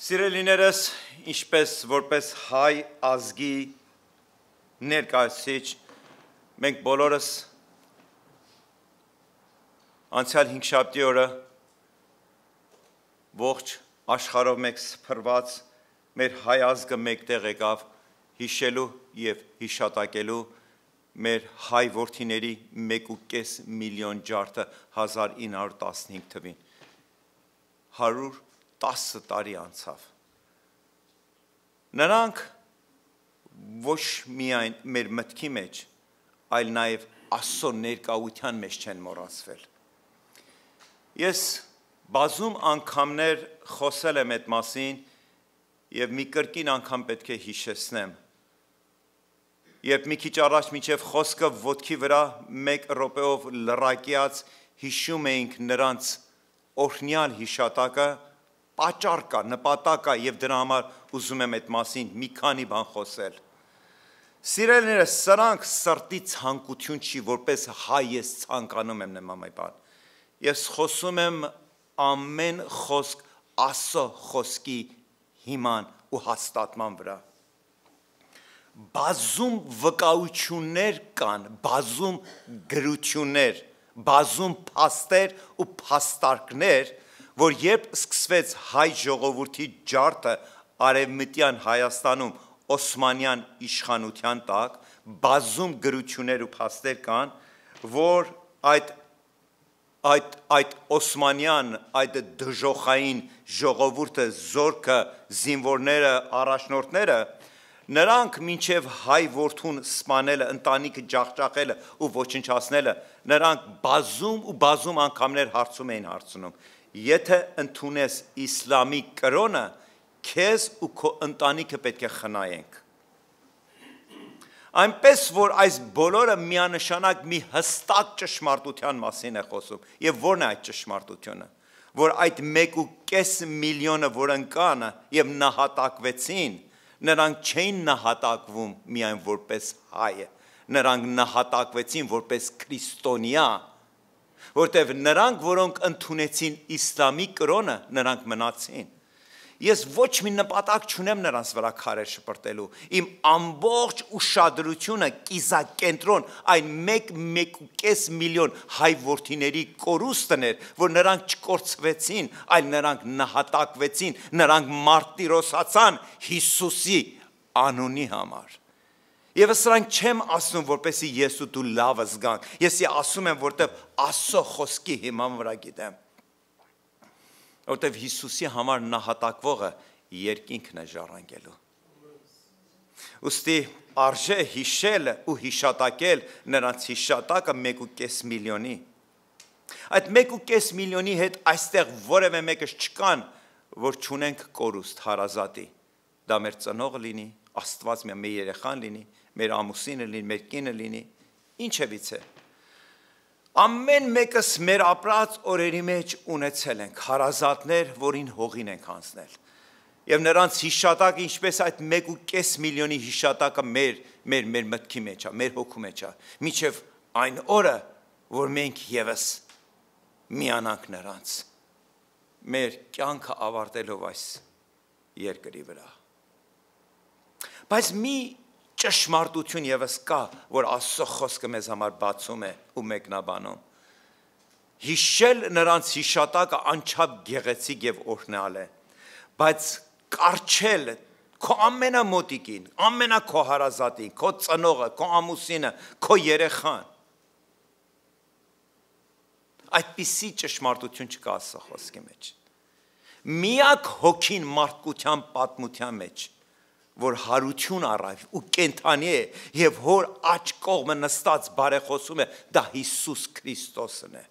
Սիրելիներս, ինչպես որպես հայ ազգի ներկայացուցիչ, մենք բոլորս անցյալ հինգշաբթի օրը ողջ աշխարհով մեկ սփռված մեր հայ ազգը մեկտեղ եկավ հիշելու եւ հիշատակելու մեր հայ որդիների 1.5 միլիոն ջարդը 1915 թվին 110 տարի անցավ նրանք ոչ միայն մեր մտքի մեջ այլ նաև Աստծո ներկայության մեջ չեն մոռացվել ես բազում անգամներ խոսել եմ այդ մասին եւ մի կրկին անգամ պետք է հիշեցնեմ երբ մի քիչ առաջ մինչև խոսքը ոտքի վրա 1 րոպեով լրակյաց հիշում էինք նրանց օրհնյալ հիշատակը պատճառ կա, նպատակ կա եւ դրա համար ուզում եմ այդ մասին մի քանի բան խոսել Սիրելիներս, սրանք սրտի ցանկություն չի, որպես հայ ես ցանկանում եմ նման բան ես խոսում եմ ամեն խոսք Աստծո խոսքի հիման ու հաստատման վրա բազում վկայություններ կան, բազում գրություններ, բազում փաստեր ու փաստարկներ, որ երբ սկսվեց հայ ժողովրդի ջարդը արևմտյան Հայաստանում Օսմանյան իշխանության տակ, բազում գրություններ ու փաստեր կան, որ այդ Օսմանյան, այդ դժոխային ժողովուրդը, զորքը, զինվորները, առաջնորդները Նրանք մինչև հայ որդուն սպանելը, ընտանիքը ջախջախելը ու ոչնչացնելը, նրանք բազում անգամներ հարցում էին հարցնում, եթե ընդունես իսլամի կրոնը, քեզ ու քո ընտանիքը պետք է խնայենք։ Այնպես, որ այս բոլորը միանշանակ մի հստակ ճշմարտության մասին է խոսում, և որն է այդ ճշմարտությունը, որ այդ 1.5 միլիոնը, որ ընկան և նահատակվեցին, Նրանք չէին նահատակվում միայն որպես հայ, նրանք նահատակվեցին որպես քրիստոնյա, որտեղ նրանք, որոնք ընդունեցին իսլամի կրոնը, նրանք մնացին։ Ես ոչ մի նպատակ չունեմ նրանց վրա քարեր շպրտելու, իմ ամբողջ ուշադրությունը կիզակենտրոն այն 1.5 միլիոն հայ որդիների կորուստն էր, որ նրանք չկորցվեցին, այլ նրանք նահատակվեցին, նրանք մարտիրոսացան Հիսուսի անունի համար։ Եվ սրանք չեմ ասում, որպեսզի ես ու դու լավը զգանք, ես ասում եմ, որտեղ Աստծո խոսքի հիման վրա գիտեմ։ Որտև Հիսուսի համար նահատակվողը երկինքն է ժառանգելու։ Ուստի արժե հիշել ու հիշատակել նրանց հիշատակը 1.5 միլիոնի։ Այդ 1.5 միլիոնի հետ այստեղ որևէ մեկս չկան, որ չունենք կորուստ հարազատի։ Դա մեր ծնողը լինի, Աստված մեր երեխան լինի, մեր ամուսինը լինի, մեր կինը լինի, ինչևից է։ Ամեն մեկս մեր ապրած օրերի մեջ ունեցել ենք հարազատներ, որին հողին ենք անցնել։ Եվ նրանց հիշատակը, ինչպես այդ 1.5 միլիոնի հիշատակը մեր մտքի մեջ է, մեր հոգու մեջ է, մինչև այն օրը, որ մենք ևս միանանք նրանց, մեր կյանքը ավարտելով այս երկրի վրա։ Բայց մի ճշմարտություն ևս կա, որ Աստծո խոսքը մեզ համար բացում է ու մեկնաբանում։ Հիշել նրանց հիշատակը անչափ գեղեցիկ եւ օրհնալ է, բայց կարճել քո ամենամոտիկին, քո հարազատին, քո ծնողը, քո ամուսինը, քո երեխան։ Այդպիսի ճշմարտություն չկա Աստծո խոսքի մեջ։ Միակ հոգին մարդկության պատմության մեջ որ հարություն առավ ու կենթանի է և հոր աջ կողմը նստած բարեխոսում է, դա Հիսուս Քրիստոսն է։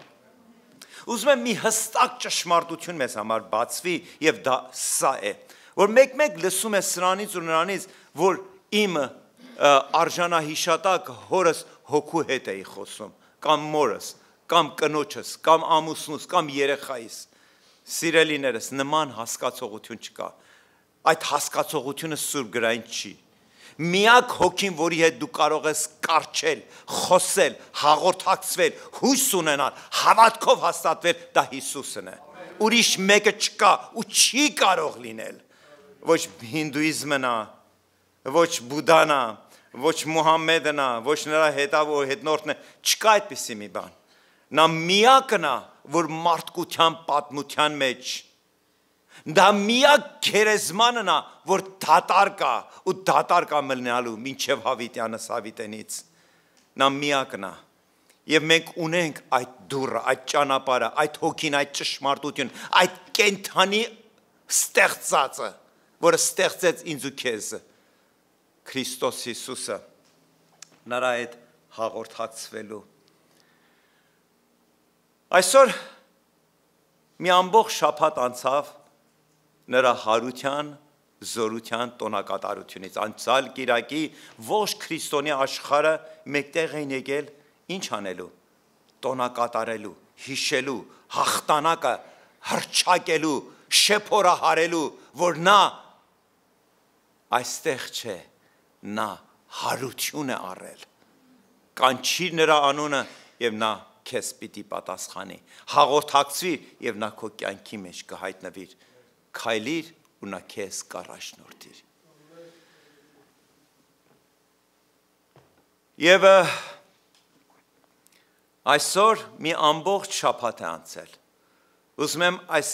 Ուզում եմ մի հստակ ճշմարտություն մեզ համար բացվի և դա սա է, որ մեկ լսում է սրանից ու նրանից, որ իմ արժանահիշատակ հորս հոգու հետ էի խոսում, կամ մորս, կամ կնոջս, կամ ամուսնուս, կամ երեխայիս։ Սիրելիներս, նման հասկացողություն չկա։ Այդ հասկացողությունը սուրբ գրային չի։ Միակ հոգին, որի հետ դու կարող ես կարճել, խոսել, հաղորդակցվել, հույս ունենալ, հավատքով հաստատվել, դա Հիսուսն է։ Ուրիշ մեկը չկա ու չի կարող լինել։ ոչ հինդուիզմն է, ոչ բուդան է, ոչ Մուհամմեդն է, ոչ նրա հետնորդն է, չկա այդպիսի մի բան։ Նա միակն է, որ մարդկության պատմության մեջ դա միակ գերեզմանն է, որ դատար կա ու դատար կա մնալու մինչև Հավիտյանս Հավիտենից։ Նա միակն է։ Եվ մենք ունենք այդ դուռը, այդ ճանապարհը, այդ հոգին, այդ ճշմարտություն, այդ կենթանի ստեղծածը, որը ստեղծեց ինձ ու քեզ, Քրիստոս Հիսուսը, նրա հետ հաղորդակցվելու։ Այսօր մի ամբողջ շաբաթ անցավ նրա հարության, զորության տոնակատարությունից, անցյալ կիրակի ողջ քրիստոնյա աշխարհը մեկտեղ են եկել ինչ անելու, տոնակատարելու, հիշելու, հաղթանակը հռչակելու, շեփորահարելու, որ նա այստեղ չէ, նա հարություն է առել, կանչիր նրա անունը և նա քեզ պիտի պատասխանի, հաղորդակցվիր և նա քո կյանքի մեջ կհայտնվիր, քայլիր ու նա քեզ կառաջնորդիր։ Եվ այսօր մի ամբողջ շաբաթ է անցել, ուզում եմ այս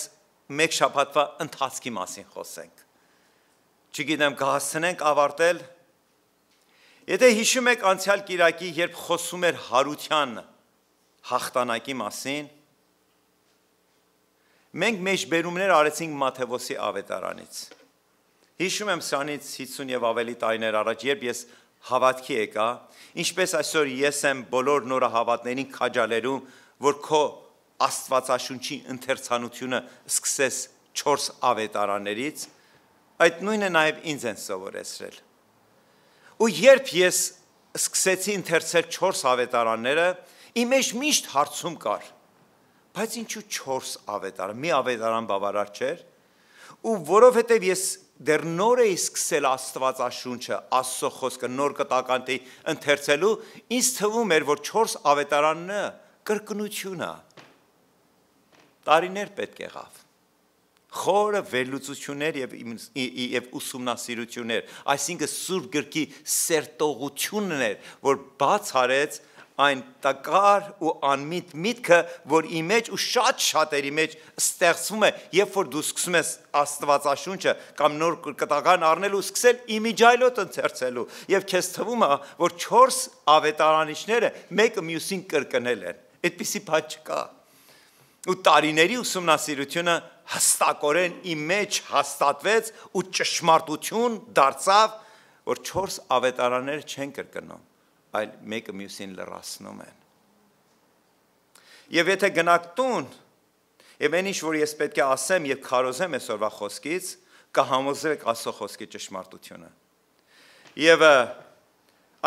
մեկ շաբաթվա ընթացքի մասին խոսենք, չգիտեմ կհասցնենք ավարտել, եթե հիշում եք անցյալ կիրակի, երբ խոսում էր հարության հաղթանակի մասին, մենք մեջբերումներ արեցինք Մատթեոսի ավետարանից, հիշում եմ սրանից 50 և ավելի տարիներ առաջ, երբ ես հավատքի եկա, ինչպես այսօր ես եմ բոլոր նորահավատներին քաջալերում, որ քո Աստվածաշունչի ընթերցանությունը սկսես 4 ավետարաններից, այդ նույնը նաև ինձ են սովորեցրել։ Ու երբ ես սկսեցի ընթերցել 4 ավետարանները, իմ մեջ միշտ հարցում կար, բայց ինչու 4 ավետարան, մի ավետարան բավարար չէր, ու որովհետև ես դեռ նոր էի սկսել Աստվածաշունչը, Աստծո խոսքը նոր կտականքի ընթերցելու, ինձ թվում էր, որ 4 ավետարանը կրկնություն է, տարիներ պետք եղավ, խորը վերլուծություններ և ուսումնասիրություններ, այսինքն Սուրբ Գրքի սերտողությունն էր, որ բաց արեց այն տկար ու անմիտ միտքը, որ ի մեջ ու շատ շատերի մեջ ստեղծվում է, երբ որ դու սկսում ես Աստվածաշունչը կամ նոր կտական առնել ու սկսել իմիջայլոտ ընթերցելու, և քեզ թվում է, որ 4 ավետարանիչները մեկը մյուսին կրկնել են, այդպիսի բան չկա։ Ու տարիների ուսումնասիրությունը հստակորեն իմ մեջ հաստատվեց ու ճշմարտություն դարձավ, որ 4 ավետարանները չեն կրկնում, այլ մեկը մյուսին լրացնում են։ Եվ եթե գնաք տուն, և այն ինչ, որ ես պետք է ասեմ և քարոզեմ այսօրվա խոսքից, կհամոզվեք Աստծո խոսքի ճշմարտությունը։ Եվ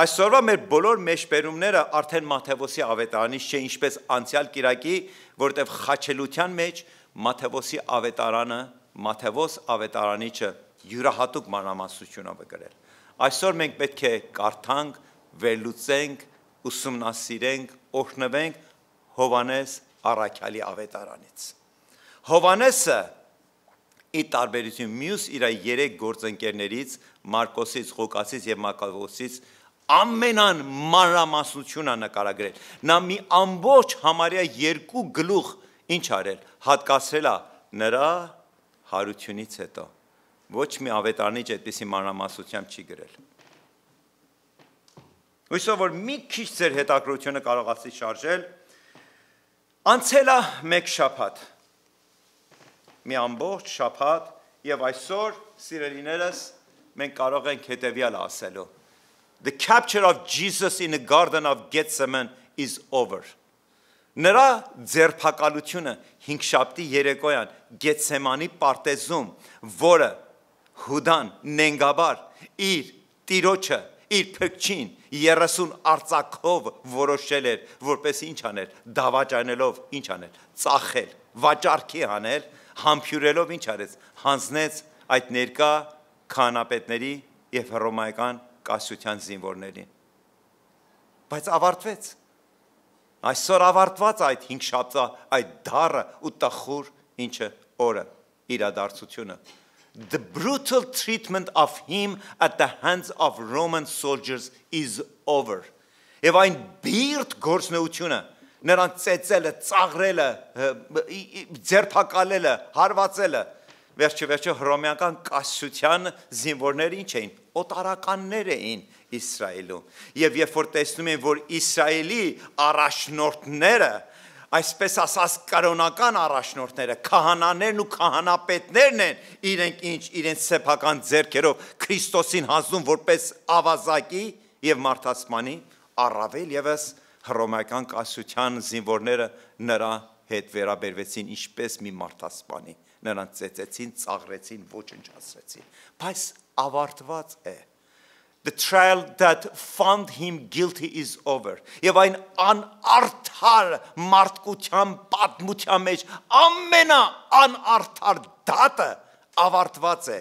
այսօրվա մեր բոլոր մեջբերումները արդեն Մատթեոսի ավետարանից չէ, ինչպես անցյալ կիրակի, որտեղ խաչելության մեջ Մատթեոսի ավետարանը, Մատթեոս ավետարանիչը յուրահատուկ մանրամասնություն է գրել։ Այսօր մենք պետք է կարդանք, վերլուծենք, ուսումնասիրենք, օրհնվենք Հովհաննես առաքյալի ավետարանից։ Հովհաննեսը ի տարբերություն մյուս իր 3 գործընկերներից, Մարկոսից, Ղուկասից և Մակաբոսից, ամենամանրամասնությունը նկարագրել։ Նա մի ամբողջ համարյա 2 գլուխ ինչ արել, հատկացրել է նրա հարությունից հետո։ Ոչ մի ավետարանիչ այդպիսի մանրամասնությամբ չի գրել։ Հույսով որ մի քիչ ձեր հետաքրքրությունը կարողացի շարժել, անցել է մեկ շաբաթ, մի ամբողջ շաբաթ, և այսօր, սիրելիներս, մենք կարող ենք հետևյալը ասելու. The capture of Jesus in the Garden of Gethsemane is over. Նրա ձերբակալությունը հինգշաբթի երեկոյան Գեթսեմանի պարտեզում, որը Հուդան նենգաբար իր տիրոջը, իր փրկչին 30 արծաքով որոշել էր, որպես ինչ անել, դավաճանելով ինչ անել, ծախել, վաճառքի անել, համբյուրելով ինչ արեց, հանձնեց այդ ներկա քահանապետների և հռոմեական կայսրության զինվորներին։ Բայց ավարտվեց։ Այսօր ավարտված այդ հինգշաբթվա այդ դառը ու տխուր ինչը օրը իրադարձությունը։ The brutal treatment of him at the hands of Roman soldiers is over. Եվ այն բիրտ գործնեությունը, նրան ծեծելը, ծաղրելը, ձերբակալելը, հարվածելը, վերջը հռոմեական կայսրության զինվորները ինչ էին, օտարականներ էին Իսրայելում։ Եվ երբ որ տեսնում են, որ Իսրայելի առաջնորդները, այսպես ասած կրոնական առաջնորդները, քահանաներն ու քահանապետներն են, իրենց սեփական ձեռքերով Քրիստոսին հանձնում որպես ավազակի եւ մարդասպանի, առավել եւս հռոմեական կայսրության զինվորները նրա հետ վերաբերվեցին ինչպես մի մարդասպանի, նրան ծեծեցին, ծաղրեցին, ոչնչացրեցին, բայց ավարտված է։ The trial that found him guilty is over. Եվ այն անարդար մարդկության պատմության մեջ ամենաանարդար դատը ավարտված է։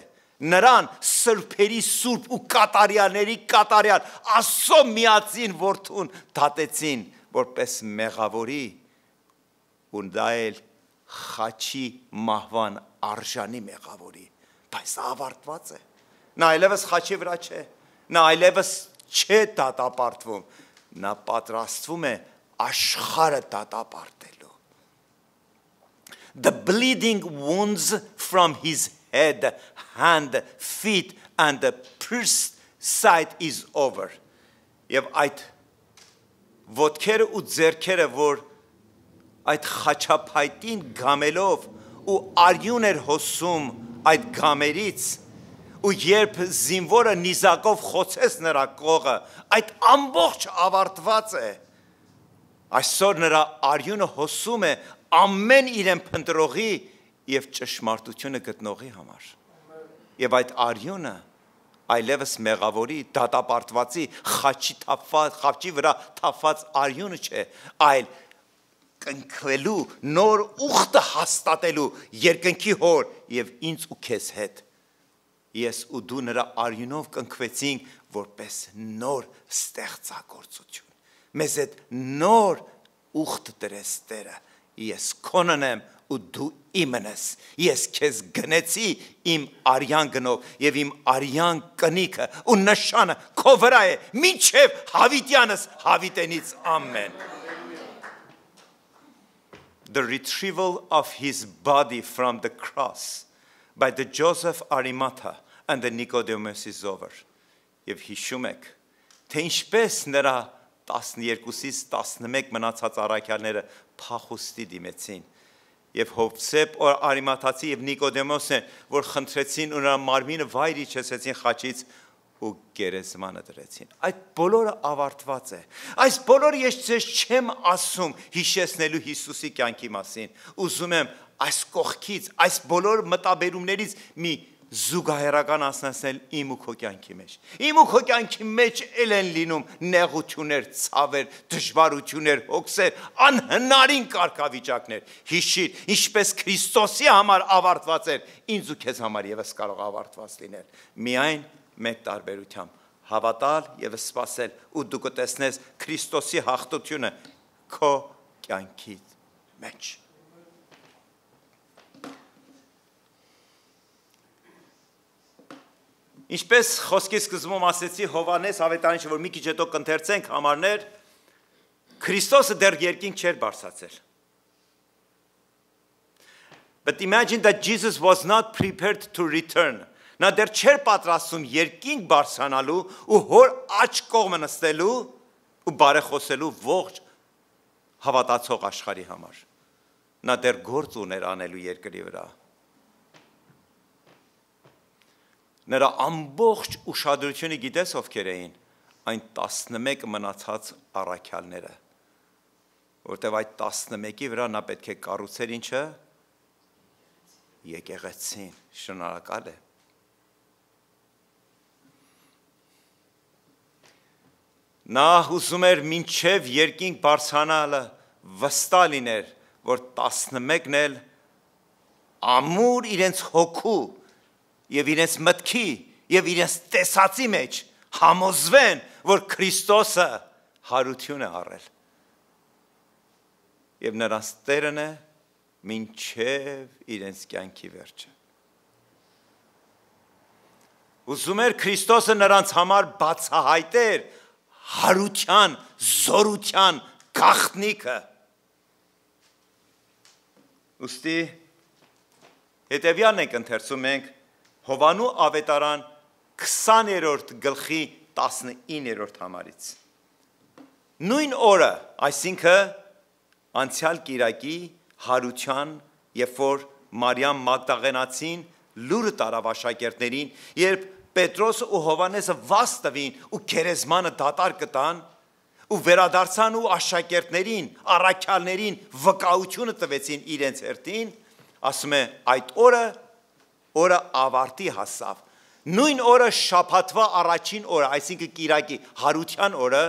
Նրան սրբերի սուրբ ու կատարյալների կատարյալ Աստծո միածին որդուն դատեցին որպես մեղավորի ու դա էլ խաչի մահվան արժանի մեղավորի, բայց ավարտված է։ Նա այլևս խաչի վրա չէ, նա այլևս չէ դատապարտվում, նա պատրաստվում է աշխարհը դատապարտելու։ The bleeding wounds from his head, hand, feet and the pierced side is over. Եվ այդ ոտքերը ու ձեռքերը, որ այդ խաչափայտին գամելով ու արյուն էր հոսում այդ գամերից ու երբ զինվորը նիզակով խոցեց նրա կողը, այդ ամբողջ ավարտված է։ Այսօր նրա արյունը հոսում է ամեն իրեն փնտրողի եւ ճշմարտությունը գտնողի համար։ Եվ այդ արյունը այլևս մեղավորի դատապարտվածի խաչի վրա թափված արյունը չէ, այլ կնքվելու նոր ուխտը հաստատելու երկնքի հոր եւ ինձ ու քեզ հետ։ Ես ու դու նրա արյունով կնքվեցինք որպես նոր ստեղծագործություն։ Մեզ այդ նոր ուխտ դրես Տերը։ Ես քոնն եմ ու դու իմն ես։ Ես քեզ գնեցի իմ արյան գնով եւ իմ արյան կնիքը ու նշանը քո վրա է մինչեւ հավիտյանս հավիտենից ամեն։ The retrieval of his body from the cross by the Joseph Arimatha and the Nicodemus is over. Եվ հիշում եք, թե ինչպես նրա 12-ից 11 մնացած առաքյալները փախուստի դիմեցին։ Եվ Հովսեփ Արիմաթացի եւ Նիկոդեմոսը, որ խնդրեցին ու նրա մարմինը վայր իջեցեցին խաչից ու գերեզմանը դրեցին։ Այդ բոլորը ավարտված է։ Այս բոլորը ես ձեզ չեմ ասում հիշեցնելու Հիսուսի կյանքի մասին։ Ուզում եմ այս կողքից, այս բոլոր մտաբերումներից մի զուգահեռական ասնասնել իմ ու քո կյանքի մեջ։ Իմ ու քո կյանքի մեջ էլ են լինում նեղություններ, ցավեր, դժվարություններ, հոգսեր, անհնարին կարգավիճակներ։ Հիշիր, ինչպես Քրիստոսի համար ավարտված էր, ինձ ու քեզ համար եւս կարող ավարտված լինել։ Միայն մեկ տարբերությամբ հավատալ եւ սпасել ու դու կտեսնես Քրիստոսի հաղթությունը քո կյանքի մեջ։ Ինչպես խոսքի սկզբում ասեցի Հովանես ավետարանիչը, որ մի քիչ հետո կընթերցենք համարներ, Քրիստոսը դեռ երկինք չէր բարձրացել։ But imagine that Jesus was not prepared to return. Նա դեռ չէր պատրաստում երկինք բարձրանալու ու հոր աջ կողմը նստելու ու բարեխոսելու ողջ հավատացող աշխարհի համար։ Նա դեռ գործ ուներ անելու երկրի վրա։ Նրա ամբողջ ուշադրությունը գիտես ովքեր էին, այն 11 մնացած առաքյալները, որտեղ այդ 11-ի վրա նա պետք է կառուցեր ինչը եկեղեցին, շնորհակալ է։ Նա ուզում էր մինչև երկինք բարձրանալը վստահ լիներ, որ 11-ն էլ ամուր իրենց հոգու եւ իրենց մտքի եւ իրենց տեսածի մեջ համոզվեն, որ Քրիստոսը հարություն է առել։ Եվ նրանց Տերն է մինչև իրենց կյանքի վերջը։ Ուզում էր Քրիստոսը նրանց համար բացահայտեր հարության, զորության գաղտնիքը։ Ուստի հետևյալն ենք ընթերցում ենք Հովանու ավետարան 20-րդ գլխի 19-րդ համարից։ Նույն օրը, այսինքն անցյալ կիրակի հարության, երբ որ Մարիամ Մագդաղենացին լուրը տարավ աշակերտներին, երբ Պետրոսը ու Հովանեսը վաս տվին ու գերեզմանը դատարկ տան ու վերադարձան ու աշակերտներին, առաքյալներին վկայությունը տվեցին իրենց հերթին, ասում է այդ օրը ավարտի հասավ։ Նույն օրը շաբաթվա առաջին օրը, այսինքն կիրակի հարության օրը,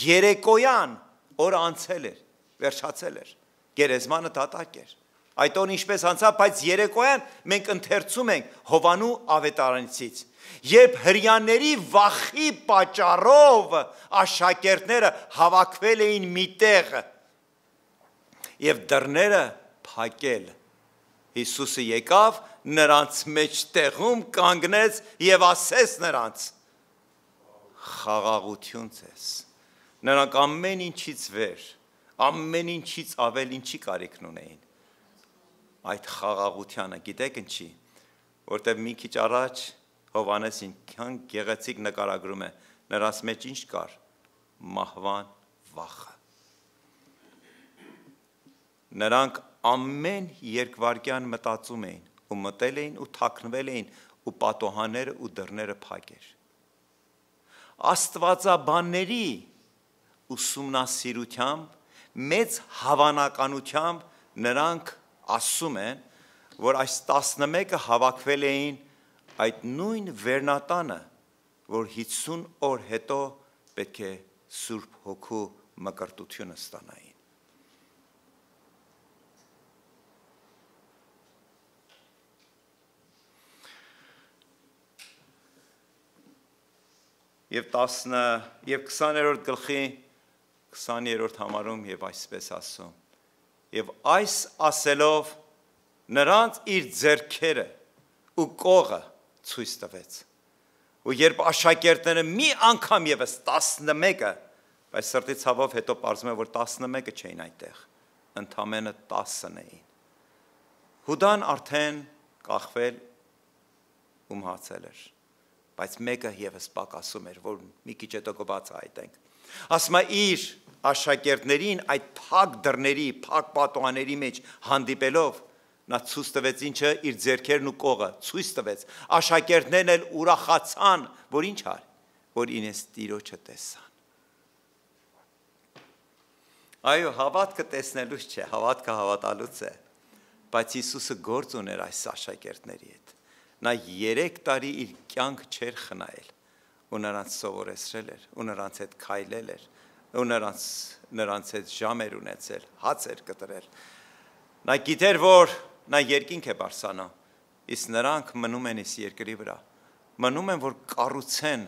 երեկոյան օրը անցել էր, վերջացել էր, գերեզմանը դատարկ էր։ Այդ օրը ինչպես անցավ, բայց երեկոյան մենք ընթերցում ենք Հովանու ավետարանից, երբ հրյաների վախի պատճառով աշակերտները հավաքվել էին մի տեղ եւ դռները փակել։ Հիսուսը եկավ, նրանց մեջտեղում կանգնեց եւ ասեց նրանց. խաղաղություն ձեզ։ Նրանք ամեն ինչից վեր, ամեն ինչից ավել ինչի կարիքն ունեին։ Այդ խաղաղությանը, գիտեք ինչի, որտեղ մի քիչ առաջ Հովանես ինքան գեղեցիկ նկարագրում է, նրանց մեջ ինչ կար, մահվան վախը։ Նրանք ամեն երկվայրկյան մտածում էին ու մտել էին ու թաքնվել էին ու պատոհանները ու դռները փակեր։ Աստվածաբանների ուսումնասիրությամբ, մեծ հավանականությամբ նրանք ասում են, որ այս 11-ը հավաքվել էին այդ նույն վերնատանը, որ 50 օր հետո պետք է Սուրբ Հոգու մկրտությունը ստանային։ Եվ 20-րդ գլխի 20-րդ համարում եւ այսպես ասում. Եվ այս ասելով նրանց իր ձեռքերը ու կողը ցույց տվեց։ Ու երբ աշակերտները մի անգամ եւս 11-ը, բայց սրտի ցավով հետո պարզվում է, որ 11-ը չէին այդտեղ, ընդամենը 10-ն էին։ Հուդան արդեն կախվել ու մահացել էր, բայց մեկը եւս պակասում էր, որ մի քիչ հետո կբացահայտենք։ Ասում է իր աշակերտներին այդ փակ դռների, փակ պատոհանների մեջ հանդիպելով, նա ցույց տվեց ինչը իր ձեռքերն ու կողը ցույց տվեց։ Աշակերտներն էլ ուրախացան, որ ինչ ար, որ ինձ Տիրոջը տեսան։ Այո, հավատքը տեսնելուց չէ, հավատքը հավատալուց է, բայց Հիսուսը գործ ուներ այս աշակերտների հետ։ Նա 3 տարի իր կյանք չէր խնայել ու նրանց սովորեցրել էր ու նրանց հետ քայլել էր ու նրանց հետ ժամեր ունեցել, հաց էր կտրել։ Նա գիտեր, որ նա երկինք է բարձանա, իսկ նրանք մնում են այս երկրի վրա, մնում են, որ կառուցեն,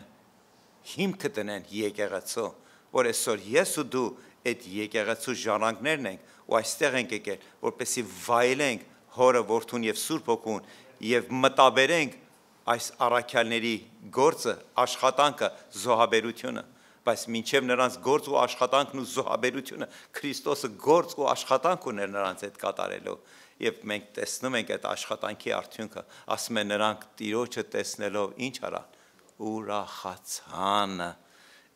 հիմքը դնեն եկեղեցու, որ այսօր ես ու դու այդ եկեղեցու ժառանգներն ենք ու այստեղ ենք եկել, որպեսզի վայելենք Հորը, Որդուն եւ Սուրբ Հոգուն եւ մտաբերենք այս առաքյալների գործը, աշխատանքը, զոհաբերությունը, բայց մինչև նրանց գործ ու աշխատանքն ու զոհաբերությունը Քրիստոսը գործ ու աշխատանք ուներ նրանց հետ կատարելու եւ մենք տեսնում ենք այդ աշխատանքի արդյունքը, ասում են նրանք Տիրոջը տեսնելով ինչ արան, ուրախացան,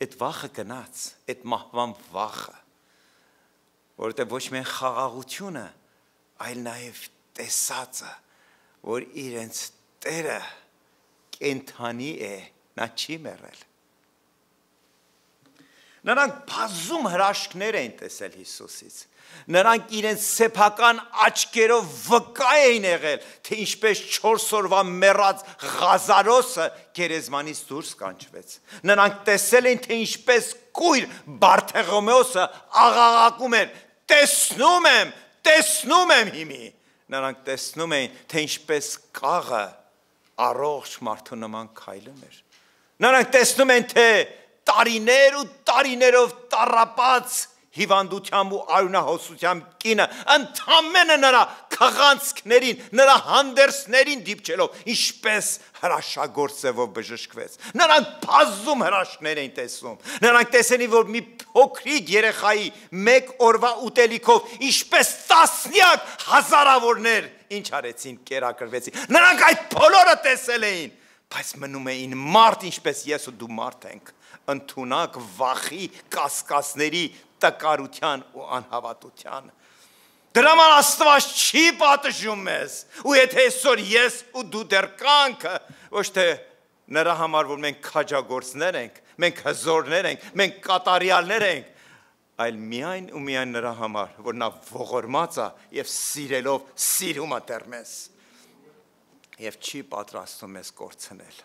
այդ վախը գնաց, այդ մահվան վախը, որովհետեւ ոչ միայն խաղաղությունը, այլ նաեւ տեսածը, որ իրենց Տերը կենթանի է, նա չի մեռել։ Նրանք բազում հրաշքներ էին տեսել Հիսուսից։ Նրանք իրենց սեփական աչքերով վկա էին եղել, թե ինչպես 4 օրվա մեռած Ղազարոսը գերեզմանից դուրս կանչվեց։ Նրանք տեսել էին, թե ինչպես կույր Բարթեղոմեոսը աղաղակում էր. տեսնում եմ հիմի։ Նրանք տեսնում էին, թե ինչպես կաղը առողջ մարդու նման քայլում էր։ Նրանք տեսնում են, թե տարիներ ու տարիներով տառապած հիվանդությամբ ու արյունահոսությամբ կինը ընդամենը նրա քղանցքներին, նրա հանդերձներին դիպչելով, ինչպես հրաշագործ ձևով բժշկվեց։ Նրանք բազում հրաշքներ էին տեսում։ Նրանք տեսել են, որ մի փոքրիկ երեխայի մեկ օրվա ուտելիքով ինչպես տասնյակ հազարավորներ ինչ արեցին, կերակրվեցին։ Նրանք այդ բոլորը տեսել էին, բայց մնում էին մարդ, ինչպես ես ու դու մարդ ենք, ընդունակ վախի, կասկածների, տկարության ու անհավատության։ Դրա համար Աստված չի պատժում մեզ, ու եթե այսօր ես ու դու դեռ կանք, ոչ թե նրա համար, որ մենք քաջագործներ ենք, մենք հզորներ ենք, մենք կատարյալներ ենք, այլ միայն ու միայն նրա համար, որ նա ողորմած է եւ սիրելով սիրում է դեռ մեզ եւ չի պատրաստում մեզ կորցնել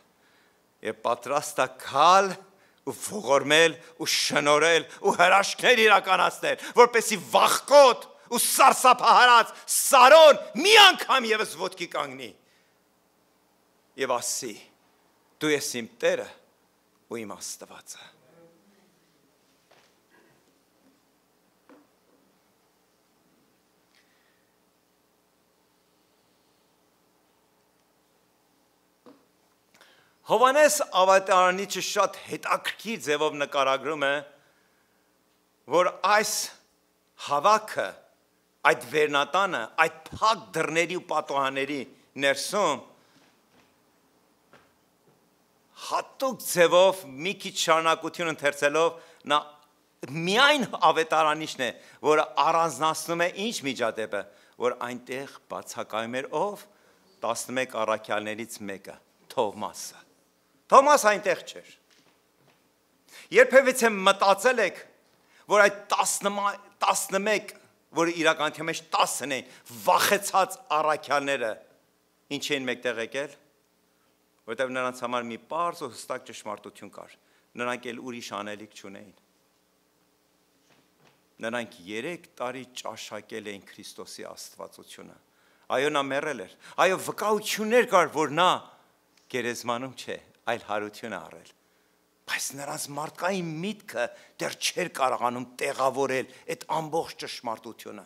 եւ պատրաստ է գալ ու ողորմել ու շնորհել ու հրաշքներ իրականացնել, որպեսզի վախկոտ ու սարսափահարած Սարոն մի անգամ եւս ոտքի կանգնի եւ ասի. դու ես իմ Տերը ու իմ Աստվածը։ Հովհաննես ավետարանիչը շատ հետաքրքիր ձևով նկարագրում է, որ այս հավաքը, այդ վերնատանը, այդ փակ դռների ու պատուհանների ներսում հատուկ ձևով մի քիչ շարունակություն ընթերցելով նա միայն ավետարանիչն է, որը առանձնացնում է ինչ միջադեպը, որ այնտեղ բացակայում էր ով 11 առաքյալներից մեկը, Թովմասը։ Թոմաս այնտեղ չէր։ Երբևիցե մտածել եք, որ այդ 11, որը իրականության մեջ 10-ն էին, վախեցած առաքյալները ինչ էին մեկտեղ եկել, որտեղ նրանց համար մի պարզ ու հստակ ճշմարտություն կար։ Նրանք էլ ուրիշ անելիք չունեին։ Նրանք 3 տարի ճաշակել էին Քրիստոսի աստվածությունը։ Այո, նա մեռել էր։ Այո, վկայություններ կար, որ նա գերեզմանում չէ, այլ հարություն է առել։ Բայց նրանց մարդկային միտքը դեռ չէր կարողանում տեղավորել այդ ամբողջ ճշմարտությունը։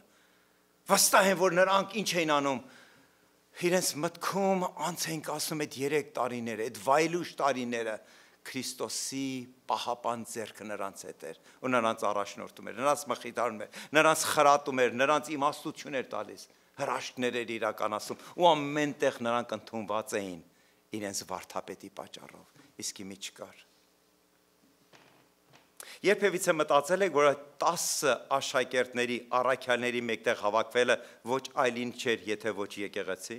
Վստահ եմ, որ նրանք ինչ էին անում, իրենց մտքում անց էին կասում այդ 3 տարիները, այդ վայելուչ տարիները, Քրիստոսի պահապան ձեռքը նրանց հետ էր ու նրանց առաջնորդում էր, նրանց մխիթարում էր, նրանց խրատում էր, նրանց իմաստություն էր տալիս, հրաշքներ էր իրականացում ու ամենտեղ նրանք ընդունված էին իրենց վարդապետի պատճառով, իսկ իմի չկար։ Երբևիցե մտածել եք, որ 10 աշակերտների, առաքյալների մեկտեղ հավաքվելը ոչ այլին չէր, եթե ոչ եկեղեցի։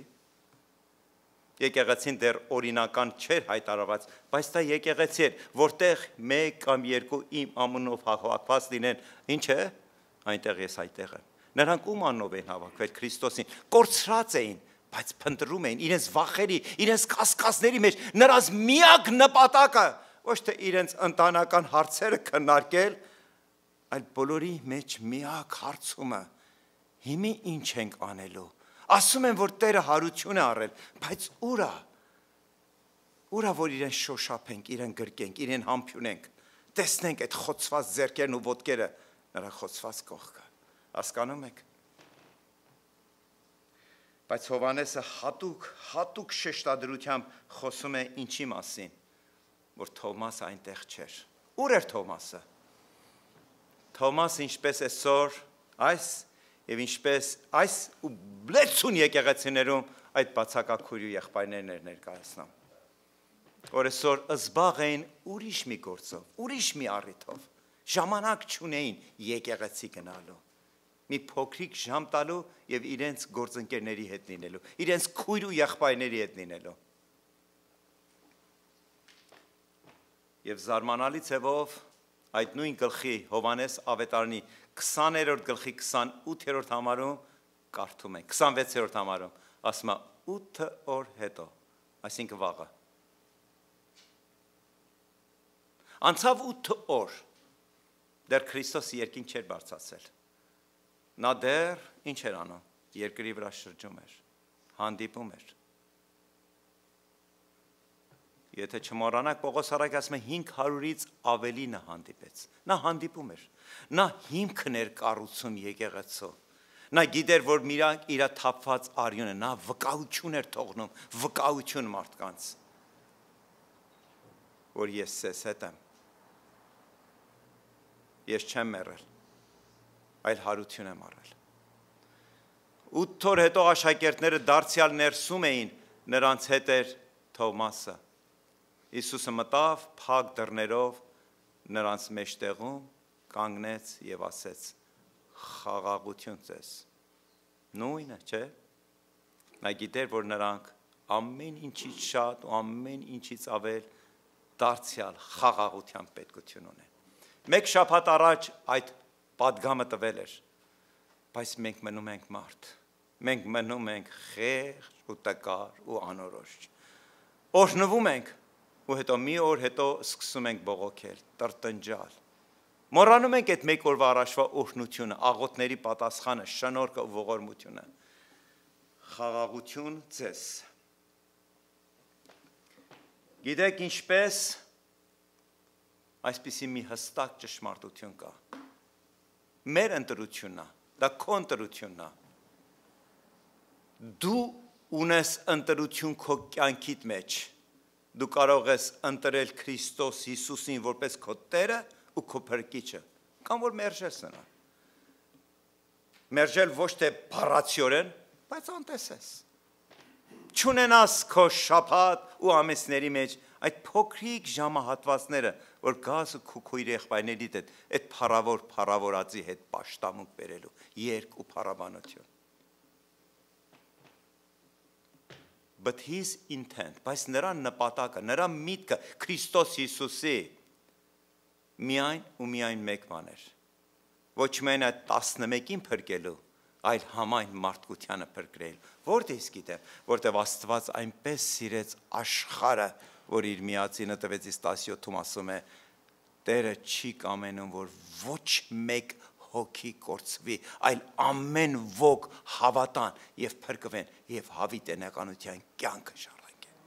Եկեղեցին դեռ օրինական չէր հայտարարված, բայց դա եկեղեցի էր, որտեղ 1 կամ 2 իմ անունով հավաքված լինեն, ինչ է, այնտեղ ես այդտեղ եմ։ Նրանք ում անունով են հավաքվել, Քրիստոսին, կորցրած էին, բայց փնտրում էին իրենց վախերի, իրենց կասկածների մեջ, նրանց միակ նպատակը ոչ թե իրենց ընտանական հարցերը քննարկել, այլ բոլորի մեջ միակ հարցումը՝ հիմա ինչ ենք անելու։ Ասում են, որ Տերը հարություն է առել, բայց ուր է։ Ուր է, որ իրեն շոշափենք, իրեն գրկենք, իրեն համբյունենք, տեսնենք այդ խոցված ձեռքերն ու ոտքերը նրա խոցված կողքը։ Հասկանում եք։ Բայց Հովհաննեսը հատուկ շեշտադրությամբ խոսում է ինչի մասին, որ Թովմասը այնտեղ չէր։ Ուր էր Թովմասը։ Թովմասը ինչպես այսօր եւ ինչպես այս ու լեցուն եկեղեցիներում այդ բացակակույր եղբայրներն էր ներկայացնում, որ այսօր զբաղ էին ուրիշ մի գործով, ուրիշ մի առիթով, ժամանակ չունեին եկեղեցի գնալու, մի փոքրիկ ժամ տալու եւ իրենց գործընկերների հետ լինելու, իրենց քույր ու եղբայրների հետ լինելու։ Եվ զարմանալի ձևով այդ նույն գլխի Հովհաննես ավետարանի 20-րդ գլխի 28-րդ համարում կարդում ենք, 26-րդ համարում, ասում է 8 օր հետո, այսինքն վաղը։ Անցավ 8 օր, դեռ Քրիստոսը երկինք չէր բարձրացել։ Նա դեռ ինչ էր անում, երկրի վրա շրջում էր, հանդիպում էր։ Եթե չմոռանաք, Պողոս առաքյալը ասում է 500-ից ավելի նա հանդիպեց։ Նա հանդիպում էր։ Նա հիմքն էր կառուցում եկեղեցու։ Նա գիտեր, որ իր թափված արյունը, նա վկայություն էր թողնում, վկայություն մարդկանց, որ ես ձեզ հետ եմ։ Ես չեմ մեռել, այլ հարություն եմ առել։ 8 օր հետո աշակերտները դարձյալ ներսում էին, նրանց հետ էր Թովմասը։ Հիսուսը մտավ փակ դռներով նրանց մեջտեղում, կանգնեց եւ ասեց. խաղաղություն ձեզ։ Նույնը, չէ՞։ Նա գիտեր, որ նրանք ամեն ինչից շատ ու ամեն ինչից ավել դարձյալ խաղաղության պետքություն ունեն։ Մեկ շաբաթ առաջ այդ պատգամը տվել էր, բայց մենք մնում ենք մարդ։ Մենք մնում ենք խեղճ ու տկար ու անորոշ։ Օրհնվում ենք ու հետո մի օր հետո սկսում ենք բողոքել, տրտնջալ։ Մոռանում ենք այդ մեկ օրվա առաջվա օրհնությունը, աղոթների պատասխանը, շնորհքը ու ողորմությունը։ Խաղաղություն ձեզ։ Գիտեք ինչպես այսպիսի մի հստակ ճշմարտություն կա։ Մեր ընտրությունն է, դա քո ընտրությունն է։ Դու ունես ընտրություն քո կյանքիդ մեջ։ Դու կարող ես ընտրել Քրիստոս Հիսուսին որպես քո Տերը ու քո Փրկիչը, կամ որ մերժես նրան։ Մերժել ոչ թե բառացիորեն, բայց անտեսես։ Չունենաս քո շաբաթ ու ամիսների մեջ այդ փոքրիկ ժամահատվածները, որ գազ ու քույր եղբայրներիդ հետ, այդ փառավորածի հետ պաշտամունք բերելու, երկ ու փառաբանություն։ But his intent, բայց նրա նպատակը, նրա միտքը Քրիստոս Հիսուսի միայն ու միայն մեկ բան էր։ Ոչ միայն այդ 11-ին փրկելու, այլ համայն մարդկությանը փրկել։ Որտե՞ղ գիտեմ, որտեղ Աստված այնպես սիրեց աշխարհը, որ իր միածինը տվեց իս 17-ում ասում է. Տերը չի կամենում, որ ոչ մեկ հոգի կորցվի, այլ ամեն ոք հավատան եւ փրկվեն եւ հավիտենականության կյանքը շարունակեն։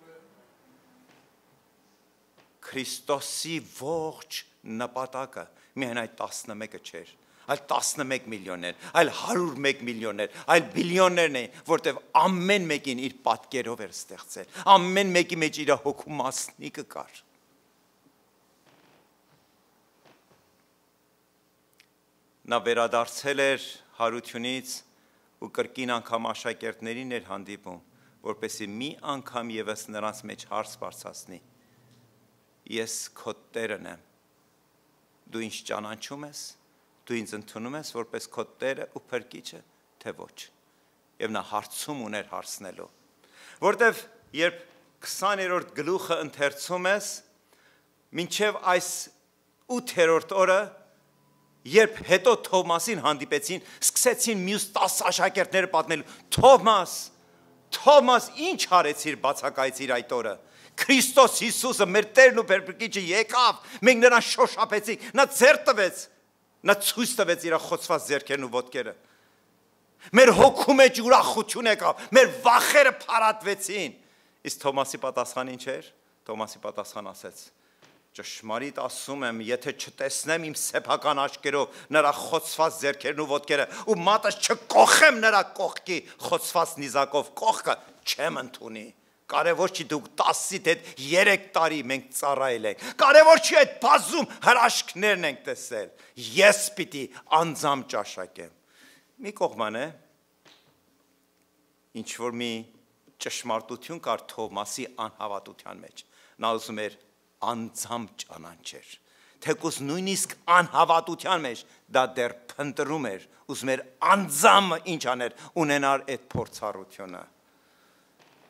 Քրիստոսի ողջ նպատակը միայն այդ 11-ը չէր, այլ 11 միլիոններ, այլ 101 միլիոններ, այլ բիլիոններն էին, որտեղ ամեն մեկին իր պատկերով էր ստեղծել, ամեն մեկի մեջ իր հոգու մասնիկը կար։ Նա վերադարձել էր հարությունից ու կրկին անգամ աշակերտներին էր հանդիպում, որպեսզի մի անգամ ևս նրանց մեջ հարց բարձրացնի. Ես քո Տերն եմ, դու ինձ ճանաչում ես, դու ինձ ընդունում ես որպես քո Տերը ու Փրկիչը, թե ոչ։ Եվ նա հարցում ուներ հարցնելու, որտև երբ 20-րդ գլուխը ընթերցում ես, մինչև այս 8-րդ օրը, երբ հետո Թովմասին հանդիպեցին, սկսեցին մյուս 10 աշակերտները պատմել. Թովմաս, ինչ արեցիր բացակայեցիր այդ օրը։ Քրիստոս Հիսուսը, մեր Տերն ու Փրկիչը եկավ, մենք նրան շոշափեցինք, նա ձեռք տվեց, նա ցույց տվեց իր խոցված ձեռքերն ու ոտքերը։ Մեր հոգու մեջ ուրախություն եկավ, մեր վախերը փարատվեցին։ Իսկ Թովմասի պատասխանը ինչ էր։ Թովմասի պատասխան ասեց. Ճշմարիտ ասում եմ, եթե չտեսնեմ իմ սեփական աչքերով նրա խոցված ձեռքերն ու ոտքերը ու մատս չկոխեմ նրա կողքի խոցված նիզակով կողքը, չեմ ընդունի։ Կարևոր չի դուք 10-ից հետ 3 տարի մենք ծառայել ենք։ Կարևոր չի այդ բազում հրաշքներն ենք տեսել։ Ես պիտի անձամբ ճաշակեմ։ Մի կողման է, ինչ որ մի ճշմարտություն կար Թովմասի անհավատության մեջ։ Նա ուզում էր անձամբ ճանաչեր, թեկուզ նույնիսկ անհավատության մեջ դա դեռ փնտրում էր, ուզում էր անձամբ ինչ աներ, ունենար այդ փորձառությունը։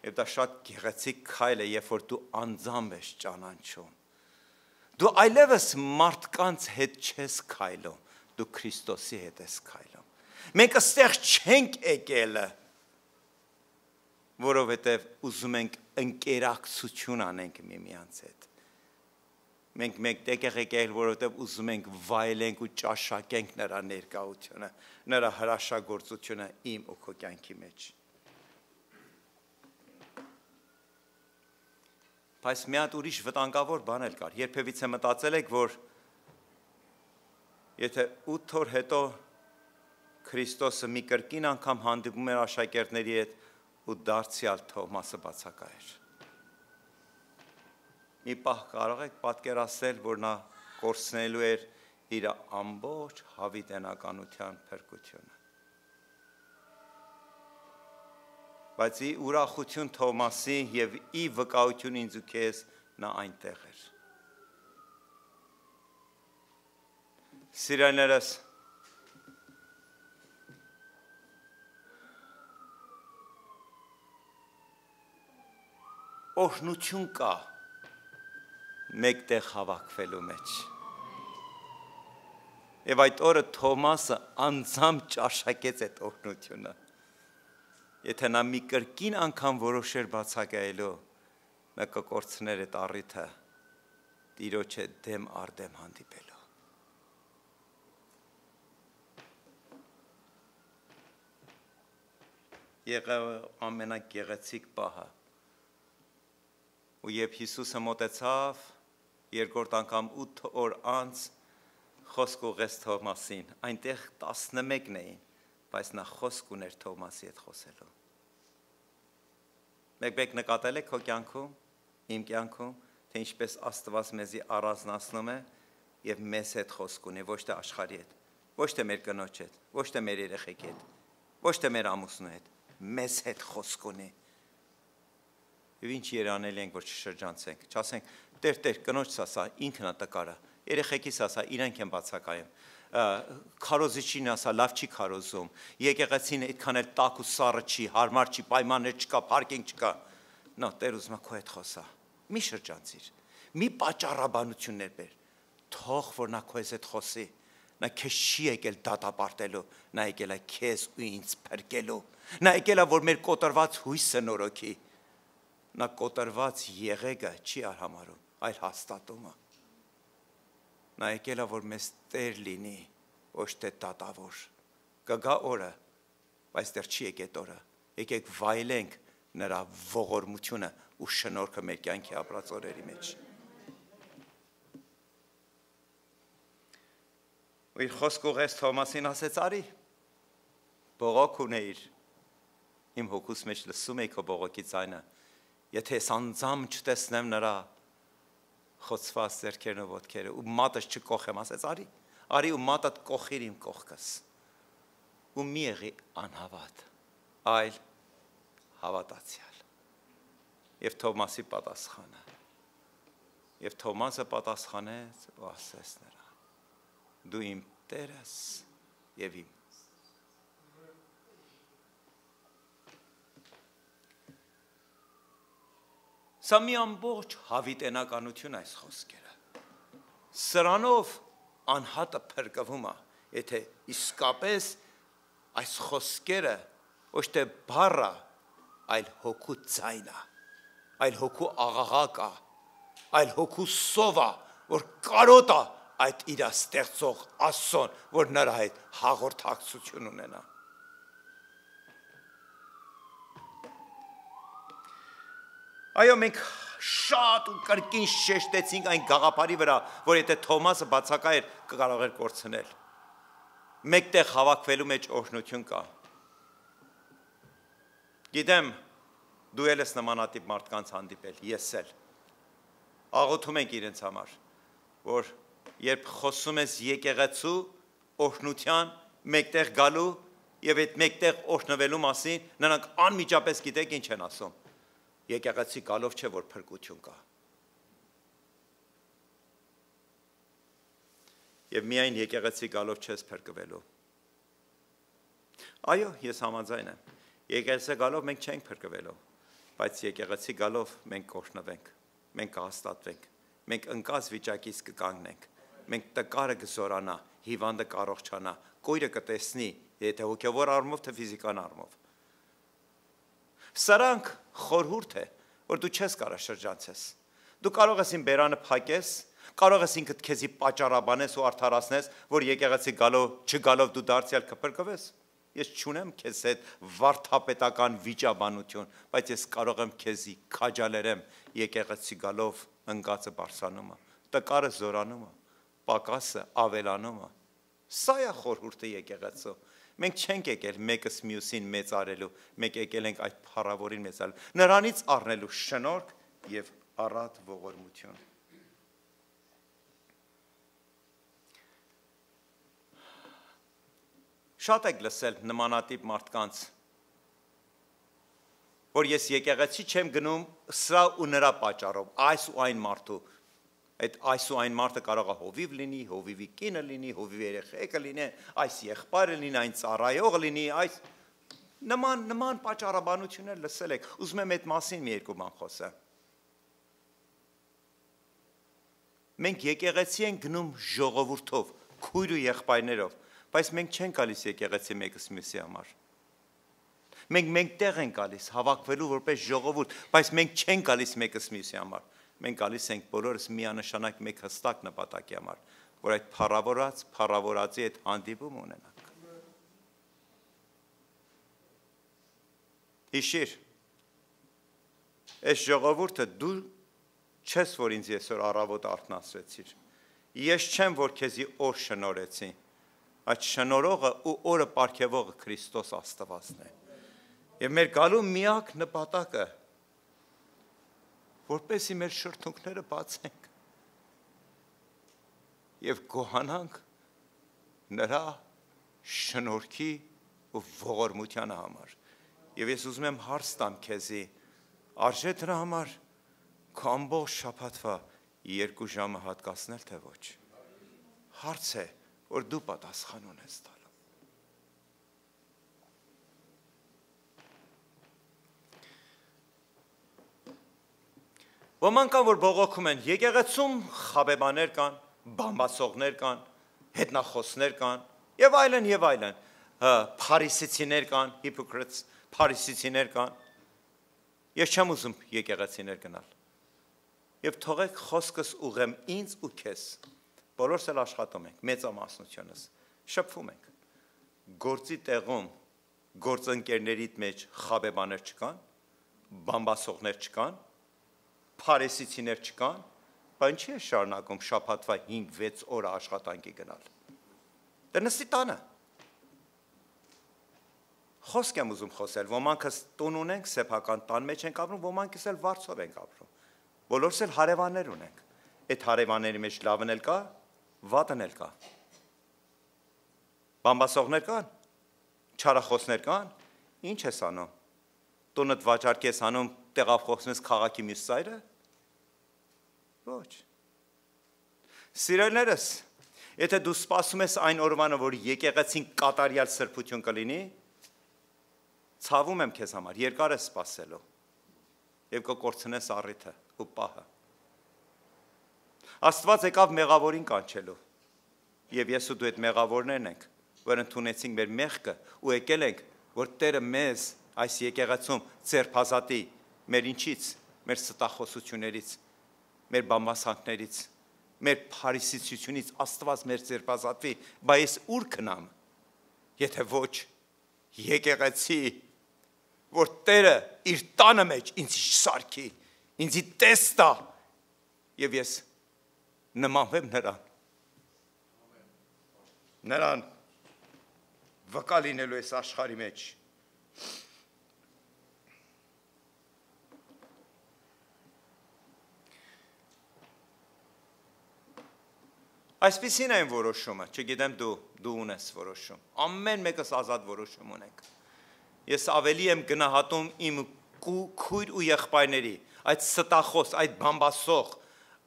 Եվ դա շատ գեղեցիկ քայլ է, երբ որ դու անձամբ ես ճանաչում։ Դու այլևս մարդկանց հետ չես քայլում, դու Քրիստոսի հետ ես քայլում։ Մենք այստեղ չենք եկել, որովհետև ուզում ենք ընկերակցություն անենք միմյանց հետ։ Մենք մեկտեղ եկել, որովհետև ուզում ենք վայելենք ու ճաշակենք նրա ներկայությունը, նրա հրաշագործությունը իմ ու քո կյանքի մեջ։ Բայց մի հատ ուրիշ վտանգավոր բան էլ կար։ Երբևիցե մտածել եք, որ եթե 8 օր հետո Քրիստոսը մի կրկին անգամ հանդիպում էր աշակերտների հետ ու դարձյալ Թովմասը բացակայեր։ Մի պահ կարող եք պատկերացնել, որ նա կորցնելու էր իր ամբողջ հավիտենականության փրկությունը։ Բայց ի ուրախություն Թովմասի եւ ի վկայություն ինձ ու քեզ նա այնտեղ էր։ Սիրելիներս, օրհնություն կա մեկտեղ հավաքվելու մեջ։ Եվ այդ օրը Թովմասը անձամբ ճաշակեց այդ օրհնությունը։ Եթե նա մի կրկին անգամ որոշեր բացակայելու, նա կկորցներ այդ առիթը Տիրոջ հետ դեմ առ դեմ հանդիպելու։ Եղավ ամենագեղեցիկ պահը։ Ու երբ Հիսուսը մոտեցավ, երկրորդ անգամ 8 օր անց խոսք ուղղեց Թովմասին, այնտեղ 11 էին, բայց նա խոսք ուներ Թովմասի հետ խոսելու։ Մեկ նկատել եք քո կյանքում, իմ կյանքում, թե ինչպես Աստված մեզի առանձնացնում է եւ մեզ հետ խոսք ունի, ոչ թե աշխարհի հետ, ոչ թե մեր կնոջ հետ, ոչ թե մեր երեխեքի հետ, ոչ թե մեր ամուսնու հետ, մեզ հետ խոսք ունի։ Եվ ինչ երանելի ենք, որ չշրջանցենք, չասենք, Տեր, կնոջս ասա, ինքն է տկարը, երեխեքիս ասա, իրանք են բացակայում, քարոզիչին ասա, լավ չի քարոզում, եկեղեցին այդքան էլ տաք ու սառը չի, հարմար չի, պայմաններ չկա, պարկինգ չկա։ Նա Տեր ուզում է քո հետ խոսա։ Մի շրջանցիր, մի պատճառաբանություններ բեր, թող որ նա քո հետ խոսի, նա քեզ չի եկել դատապարտելու, նա եկել է քեզ ու ինձ փրկելու, նա եկել է որ մեր կոտրված հույսը նորոգի, նա կոտրված եղեգը չի արհամարում, այլ հաստատումը, նա եկել է որ մեզ Տեր լինի, ոչ թե դատավոր, կգա օրը, բայց դեռ չի եկել օրը, եկեք վայելենք նրա ողորմությունը ու շնորհքը մեր կյանքի ապրած օրերի մեջ։ Ու իր խոսք ուղղեց Թովմասին, ասեց, արի, բողոք ունեիր, իմ հոգուս մեջ լսում էի քո բողոքի ձայնը, եթե ես անձամբ չտեսնեմ նրա խոցված ձեռքերն ու ոտքերը ու մատս չկոխեմ, ասեց, արի ու մատդ կոխիր իմ կողքս, ու մի եղի անհավատ, այլ հավատացյալ։ Եվ Թովմասի պատասխանը, եւ Թովմասը պատասխանեց ու ասեց նրան, դու իմ Տերս եւ իմ։ Սա մի ամբողջ հավիտենականություն այս խոսքերը։ Սրանով անհատը փրկվում է, եթե իսկապես այս խոսքերը ոչ թե բառը, այլ հոգու ձայնը, այլ հոգու աղաղակը, այլ հոգու սովը, որ կարոտ է այդ իր ստեղծող Աստծուն, որ նրա հետ հաղորդակցություն ունենա։ Այո, մենք շատ ու կրկին շեշտեցինք այն գաղափարի վրա, որ եթե Թովմասը բացակայ էր, կարող էր կորցնել։ Մեկտեղ հավաքվելու մեջ օրհնություն կա։ Գիտեմ, դու էլ ես նմանատիպ մարդկանց հանդիպել, ես էլ։ Աղոթում ենք իրենց համար, որ երբ խոսում ես եկեղեցու օրհնության մեկտեղ գալու եւ այդ մեկտեղ օրհնվելու մասին, նրանք անմիջապես գիտեք ինչ են ասում։ Եկեղեցի գալով չէ որ փրկություն կա։ Եվ միայն եկեղեցի գալով չես փրկվելու։ Այո, ես համաձայն եմ։ Եկեղեցի գալով մենք չենք փրկվելու, բայց եկեղեցի գալով մենք կօրհնվենք, մենք կհաստատվենք, մենք ընկած վիճակից կկանգնենք, մենք տկարը կզորանա, հիվանդը կառողջանա, կույրը կտեսնի, եթե հոգևոր առումով թե ֆիզիկական առումով։ Սրանք խորհուրդ է, որ դու չես կարող շրջանցես։ Դու կարող ես իմ բերանը փակես, կարող ես ինքդ քեզի պատճառաբանես ու արդարացնես, որ եկեղեցի չգալով դու դարձյալ կփրկվես։ Ես չունեմ քեզ հետ վարդապետական վիճաբանություն, բայց ես կարող եմ քեզի քաջալերեմ եկեղեցի գալով ընկածը բարձրանում է, տկարը զորանում է, պակասը ավելանում է։ Սա է խորհուրդը եկեղեցու։ Մենք չենք եկել մեկս մյուսին մեծարելու, մենք եկել ենք այդ փառավորին մեծարելու, նրանից առնելու շնորհք եւ առատ ողորմություն։ Շատ եք լսել նմանատիպ մարդկանց, որ ես եկեղեցի չեմ գնում սրա ու նրա պատճառով, այս ու այն մարդու, այս ու այն մարդը կարող է հովիվ լինի, հովիվի կինը լինի, հովիվ երեխեքը լինի, այս եղբայրը լինի, այն ծառայողը լինի, այս նման պատճառաբանություններ լսել եք, ուզում եմ այդ մասին մի երկու բան խոսեմ։ Մենք եկեղեցի ենք գնում ժողովուրդով, քույր ու եղբայրներով, բայց մենք չենք գալիս եկեղեցի մեկս մյուսի համար։ Մենք տեղ ենք գալիս հավաքվելու որպես ժողովուրդ, բայց մենք չենք գալիս մեկս մյուսի համար։ Մենք գալիս ենք բոլորս միանշանակ մեկ հստակ նպատակի համար, որ այդ փառավորածի հետ հանդիպում ունենանք։ Հիշիր, այս ժողովուրդը դու չես, որ ինձ այսօր առավոտ արթնացրեցիր։ Ես չեմ, որ քեզի օր շնորհեցի։ Այդ շնորհողը ու օրը պարգևողը Քրիստոս Աստվածն է։ Եվ մեր գալու միակ նպատակը, որպեսզի մեր շրթունքները բացենք եւ գոհանանք նրա շնորհքի ու ողորմության համար։ Եվ ես ուզում եմ հարց տամ քեզի, արժե դրա համար քո ամբողջ շաբաթվա 2 ժամը հատկացնել, թե ոչ։ Հարց է, որ դու պատասխան ունես տալու։ Ոմանք կան, որ բողոքում են, եկեղեցում խաբեբաներ կան, բամբասողներ կան, հետնախոսներ կան, եւ այլն, փարիսեցիներ կան, hypocrites, փարիսեցիներ կան։ Ես չեմ ուզում եկեղեցիներ գնալ։ Եվ թողեք խոսքս ուղեմ ինձ ու քեզ։ Բոլորս էլ աշխատում ենք, մեծամասնությունս, շփվում ենք։ Գործի տեղում գործընկերներիդ մեջ խաբեբաներ չկան, բամբասողներ չկան, փարիսեցիներ չկան, բայց ինչի է շարունակում շաբաթվա 5-6 օր աշխատանքի գնալ։ Դե նստի տանը։ Խոսք եմ ուզում խոսել, ոմանքս տուն ունենք, սեփական տան մեջ ենք ապրում, ոմանքս էլ վարձով ենք ապրում։ Բոլորս էլ հարևաններ ունենք։ Այդ հարևանների մեջ լավն էլ կա, վատն էլ կա։ Բամբասողներ կան, չարախոսներ կան, ինչ ես անում։ Տունդ վաճառք ես անում, տեղափոխվում ես քաղաքի մյուս ծայրը։ Ոչ։ Սիրելիներս, եթե դու սպասում ես այն օրվանը, որ եկեղեցին կատարյալ սրբություն կլինի, ցավում եմ քեզ համար, երկար ես սպասելու եւ կկորցնես առիթը ու պահը։ Աստված եկավ մեղավորին կանչելու եւ ես ու դու այդ մեղավորներն ենք, որ ընդունեցինք մեր մեղքը ու եկել ենք, որ Տերը մեզ այս եկեղեցում ձերբազատի մեր ինչից, մեր ստախոսություններից, մեր բամբասանքներից, մեր փարիսեցությունից Աստված մեր ձերբազատվի, բայց ես ուր կնամ, եթե ոչ եկեղեցի, որ Տերը իր տանը մեջ ինձ սարքի, ինձի տեստա եւ ես նմանվեմ նրան վկա լինելու այս աշխարհի մեջ։ Այսպիսին այն որոշումը, չգիտեմ դու ունես որոշում, ամեն մեկս ազատ որոշում ունենք։ Ես ավելի եմ գնահատում իմ քույր ու եղբայրների, այդ ստախոս, այդ բամբասող,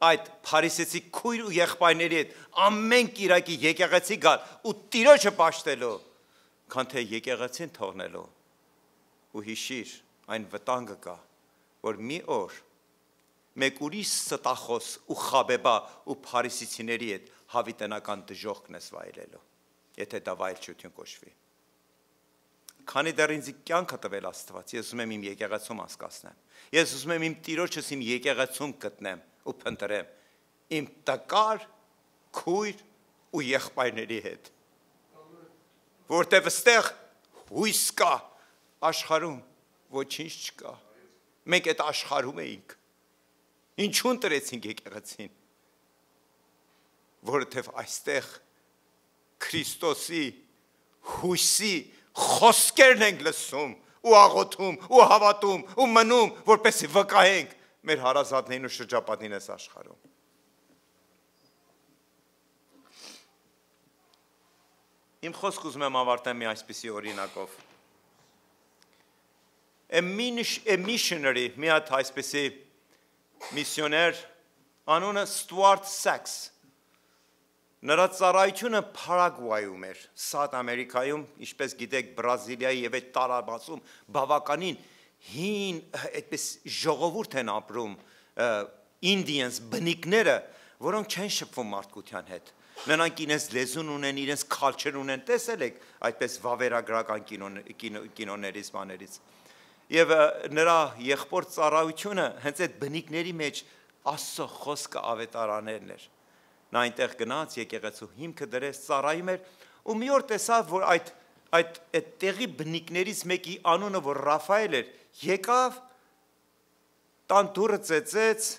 այդ փարիսեցի քույր ու եղբայրների հետ ամեն կիրակի եկեղեցի գալ ու Տիրոջը պաշտելու, քան թե եկեղեցին թողնելու։ Ու հիշիր, այն վտանգը կա, որ մի օր մեկ ուրիշ ստախոս ու խաբեբա ու փարիսեցիների հետ հավիտենական դժոխքն ես վայելելու, եթե դա վայելչություն կոչվի։ Քանի դեռ ինձ կյանքը տվել Աստված, ես ուզում եմ իմ եկեղեցում անցկացնեմ։ Ես ուզում եմ իմ Տիրոջս իմ եկեղեցում գտնեմ ու փնտրեմ իմ տկար քույր ու եղբայրների հետ։ Որտեվ այստեղ հույս կա, աշխարհում ոչինչ չկա։ Մենք այդ աշխարհում էինք, Ինչու ընտրեցինք եկեղեցին, որովհետև այստեղ Քրիստոսի հույսի խոսքերն ենք լսում ու աղոթում ու հավատում ու մնում, որպեսզի վկայենք մեր հարազատներին ու շրջապատին այս աշխարհում։ Իմ խոսքը ուզում եմ ավարտեմ մի այսպիսի օրինակով։ A missionary, մի հատ այսպիսի միսիոներ, անունը Ստուարտ Սաքս, նրա ծառայությունը Փարագվայում էր, Սաութ Ամերիկայում, ինչպես գիտեք, Բրազիլիայի եւ այդ տարածքում բավականին հին այդպես ժողովուրդ են ապրում, Indians, բնիկները, որոնք չեն շփվում մարդկության հետ։ Նրանք իրենց լեզուն ունեն, իրենց culture ունեն, տեսել եք այդպես վավերագրական կինոներից, բաներից։ Եվ նրա եղբոր ծառայությունը հենց այդ բնիկների մեջ Աստծո խոսքը ավետարաներն էր։ Նա այնտեղ գնաց, եկեղեցու հիմքը դրեց, ծառայում էր, ու մի օր տեսավ, որ այդ տեղի բնիկներից մեկի անունը, որ Ռաֆայել էր, եկավ, տան դուռը ծեծեց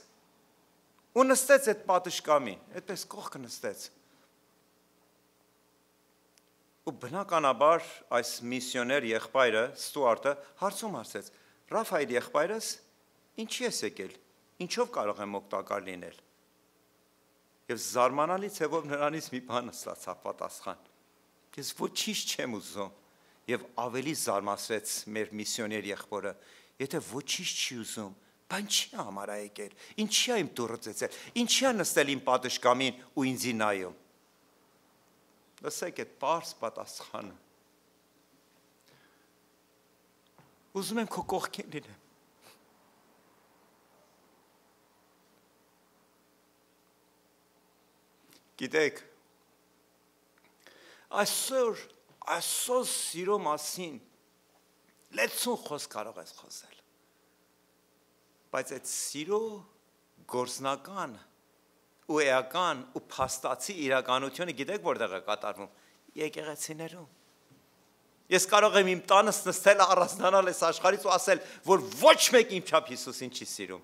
ու նստեց այդ պատշգամին, այդպես կողքը նստեց։ Ու բնականաբար այս միսիոներ եղբայրը, Ստուարտը, հարցում հարցեց. Ռաֆայել եղբայրս, ինչի ես եկել, ինչով կարող եմ օգտակար լինել։ Եվ զարմանալի ցեվով նրանից մի բան ստացավ պատասխան։ Ես ոչինչ չեմ ուզում։ Եվ ավելի զարմացրեց մեր միսիոներ եղբորը, եթե ոչինչ չի ուզում, բան չի համար է եկել, ինչի է իմ դուռը ծեծել, ինչի է նստել իմ պատշգամին ու ինձի նայում։ Լսեք այդ պարզ պատասխանը։ Ուզում եմ քո կողքին լինեմ։ Գիտեք, այսօր սիրո մասին լեցուն խոսք կարող ես խոսել, բայց այդ սիրո գործնական ու էական ու փաստացի իրականությունը գիտեք որտեղ է կատարվում, եկեղեցիներում։ Ես կարող եմ իմ տանս նստել առանձնանալ այս աշխարհից ու ասել, որ ոչ մեկ իմ չափ Հիսուսին չի սիրում,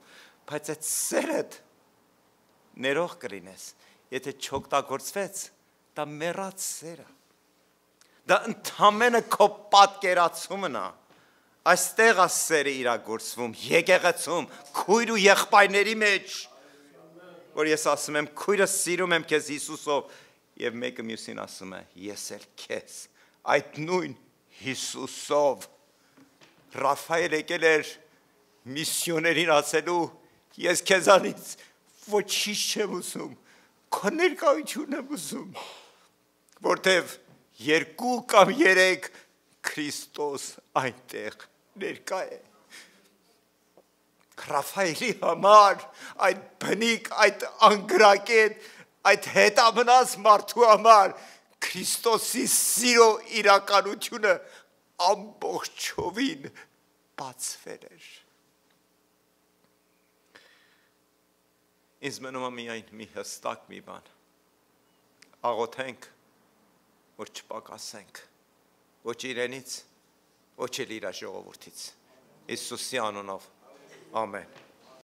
բայց այդ սերդ ներող կլինես, եթե չօգտագործվեց, դա մեռած սեր է։ Դա ընդամենը քո պատկերացումն է։ Այստեղ է սերը իրագործվում, եկեղեցում, քույր ու եղբայրների մեջ, որ ես ասում եմ, քույրս սիրում եմ քեզ Հիսուսով, եւ մեկը մյուսին ասում է, ես էլ քեզ, այդ նույն Հիսուսով։ Ռաֆայել եկել էր միսիոներին ասելու, ես քեզանից ոչինչ չեմ ուզում, քո ներկայությունն եմ ուզում, որտեվ 2 կամ 3 Քրիստոս այնտեղ ներկա է։ Ռաֆայելի համար այդ բնիկ, այդ անգրակետ, այդ հետամնաց մարդու համար Քրիստոսի սիրո իրականությունը ամբողջովին բացվել էր։ Ինձ մնում է միայն մի հստակ մի բան, աղոթենք, որ չպակասենք, ոչ իրենից, ոչ էլ իր ժողովրդից, Հիսուսի անունով, ամեն։